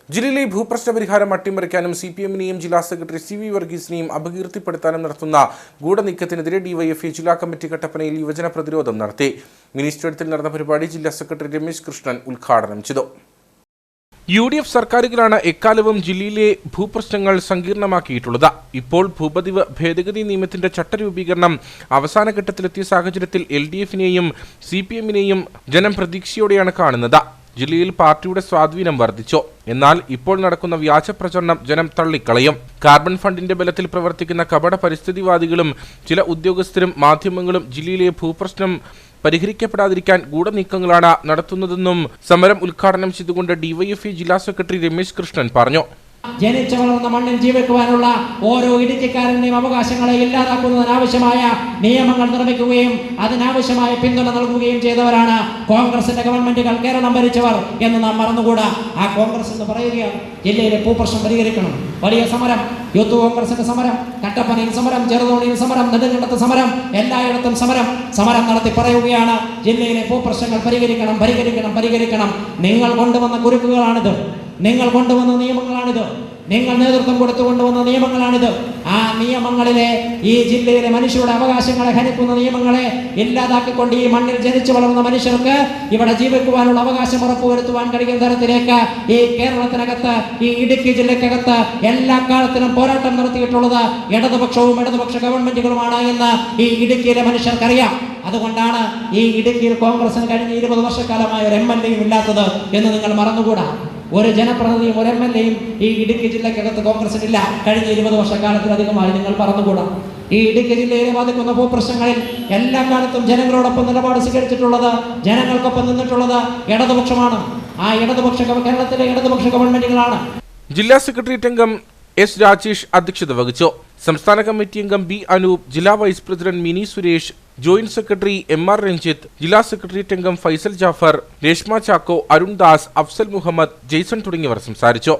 ജില്ലയിലെ ഭൂപ്രശ്ന പരിഹാരം അട്ടിമറിക്കാനും സിപിഎമ്മിനെയും ജില്ലാ സെക്രട്ടറി സി വി വർഗീസിനെയും അപകീർത്തിപ്പെടുത്താനും നടത്തുന്ന ഗൂഢനീക്കത്തിനെതിരെ ഡിവൈഎഫ്ഐ ജില്ലാ കമ്മിറ്റി കട്ടപ്പനയിൽ യുവജന പ്രതിരോധം നടത്തി. മിനി സ്റ്റേഡിയത്തിൽ നടന്ന പരിപാടി ജില്ലാ സെക്രട്ടറി രമേശ് കൃഷ്ണൻ ഉദ്ഘാടനം ചെയ്തു. UDF സർക്കാരുകളാണ് എക്കാലവും ജില്ലയിലെ ഭൂപ്രശ്നങ്ങൾ സങ്കീർണമാക്കിയിട്ടുള്ളത്. ഇപ്പോൾ ഭൂപതിവ് ഭേദഗതി നിയമത്തിന്റെ ചട്ടരൂപീകരണം അവസാന ഘട്ടത്തിലെത്തിയ സാഹചര്യത്തിൽ LDF-നെയും CPM-നെയും ജനം പ്രതീക്ഷയോടെയാണ് കാണുന്നത്. ജില്ലയിൽ പാർട്ടിയുടെ സ്വാധീനം വർദ്ധിച്ചു. എന്നാൽ ഇപ്പോൾ നടക്കുന്ന വ്യാജ പ്രചരണം ജനം തള്ളിക്കളയും. കാർബൺ ഫണ്ടിന്റെ ബലത്തിൽ പ്രവർത്തിക്കുന്ന കപട പരിസ്ഥിതിവാദികളും ചില ഉദ്യോഗസ്ഥരും മാധ്യമങ്ങളും ജില്ലയിലെ ഭൂപ്രശ്നം പരിഹരിക്കപ്പെടാതിരിക്കാൻ ഗൂഢനീക്കങ്ങളാണ് നടത്തുന്നതെന്നും സമരം ഉദ്ഘാടനം ചെയ്തുകൊണ്ട് ഡിവൈഎഫ്ഐ ജില്ലാ സെക്രട്ടറി രമേശ് കൃഷ്ണൻ പറഞ്ഞു. ജനിച്ചു വളർന്ന മണ്ണിൽ ജീവിക്കുവാനുള്ള ഓരോ ഇടുക്കിക്കാരന്റെയും അവകാശങ്ങളെ ഇല്ലാതാക്കുന്നതിനാവശ്യമായ നിയമങ്ങൾ നിർമ്മിക്കുകയും അതിനാവശ്യമായ പിന്തുണ നൽകുകയും ചെയ്തവരാണ് കോൺഗ്രസിന്റെ ഗവൺമെന്റുകൾ കേരളം ഭരിച്ചവർ എന്ന് നാം മറന്നുകൂടാ. ആ കോൺഗ്രസ് എന്ന് പറയുകയാണ് ജില്ലയിലെ ഭൂപ്രശ്നം പരിഹരിക്കണം. വലിയ സമരം, യൂത്ത് കോൺഗ്രസിന്റെ സമരം, കട്ടപ്പനയിൽ സമരം, ചെറുതോണിയിൽ സമരം, നെടുങ്കണ്ടത്ത് സമരം, എല്ലായിടത്തും സമരം നടത്തി പറയുകയാണ് ജില്ലയിലെ ഭൂപ്രശ്നങ്ങൾ പരിഹരിക്കണം. നിങ്ങൾ കൊണ്ടുവന്ന കുരുക്കുകളാണിത്, നിങ്ങൾ കൊണ്ടുവന്ന നിയമങ്ങളാണിത്, നിങ്ങൾ നേതൃത്വം കൊടുത്തു കൊണ്ടുവന്ന നിയമങ്ങളാണിത്. ആ നിയമങ്ങളിലെ ഈ ജില്ലയിലെ മനുഷ്യരുടെ അവകാശങ്ങളെ ഹനിക്കുന്ന നിയമങ്ങളെ ഇല്ലാതാക്കിക്കൊണ്ട് ഈ മണ്ണിൽ ജനിച്ചു വളർന്ന മനുഷ്യർക്ക് ഇവിടെ ജീവിക്കുവാനുള്ള അവകാശം ഉറപ്പുവരുത്തുവാൻ കഴിയുന്ന തരത്തിലേക്ക് ഈ കേരളത്തിനകത്ത്, ഈ ഇടുക്കി ജില്ലക്കകത്ത് എല്ലാ കാലത്തിലും പോരാട്ടം നടത്തിയിട്ടുള്ളത് ഇടതുപക്ഷവും ഇടതുപക്ഷ ഗവൺമെന്റുകളുമാണ് എന്ന് ഈ ഇടുക്കിയിലെ മനുഷ്യർക്കറിയാം. അതുകൊണ്ടാണ് ഈ ഇടുക്കിയിൽ കോൺഗ്രസിന് കഴിഞ്ഞ 20 വർഷക്കാലമായ ഒരു MLA ഇല്ലാത്തത് എന്ന് നിങ്ങൾ മറന്നുകൂടാ. ഒരു ജനപ്രതിനിധിയും ഒരു MLA-യും ഈ ഇടുക്കി ജില്ലക്കകത്ത് കോൺഗ്രസിനില്ല. കഴിഞ്ഞ 20 വർഷക്കാലത്തിലധികമായി നിങ്ങൾ പറഞ്ഞുകൂടാ. ഈ ഇടുക്കി ജില്ലയെ ബാധിക്കുന്ന ഭൂപ്രശ്നങ്ങളിൽ എല്ലാ കാലത്തും ജനങ്ങളോടൊപ്പം നിലപാട് സ്വീകരിച്ചിട്ടുള്ളത്, ജനങ്ങൾക്കൊപ്പം നിന്നിട്ടുള്ളത് ഇടതുപക്ഷമാണ്. ആ കേരളത്തിലെ ഇടതുപക്ഷ ഗവൺമെന്റുകളാണ്. ജില്ലാ സെക്രട്ടേറിയറ്റ് അംഗം S രാജേഷ് അധ്യക്ഷത വഹിച്ചു. സംസ്ഥാന കമ്മിറ്റി അംഗം B അനൂപ്, ജില്ലാ vice president Mini Suresh, joint secretary MR Ranjith, ജില്ലാ സെക്രട്ടേറിയറ്റ് അംഗം ഫൈസൽ ജാഫർ, രേഷ്മ ചാക്കോ, അരുൺ ദാസ്, അഫ്സൽ മുഹമ്മദ്, ജെയ്സൺ തുടങ്ങിയവർ സംസാരിച്ചു.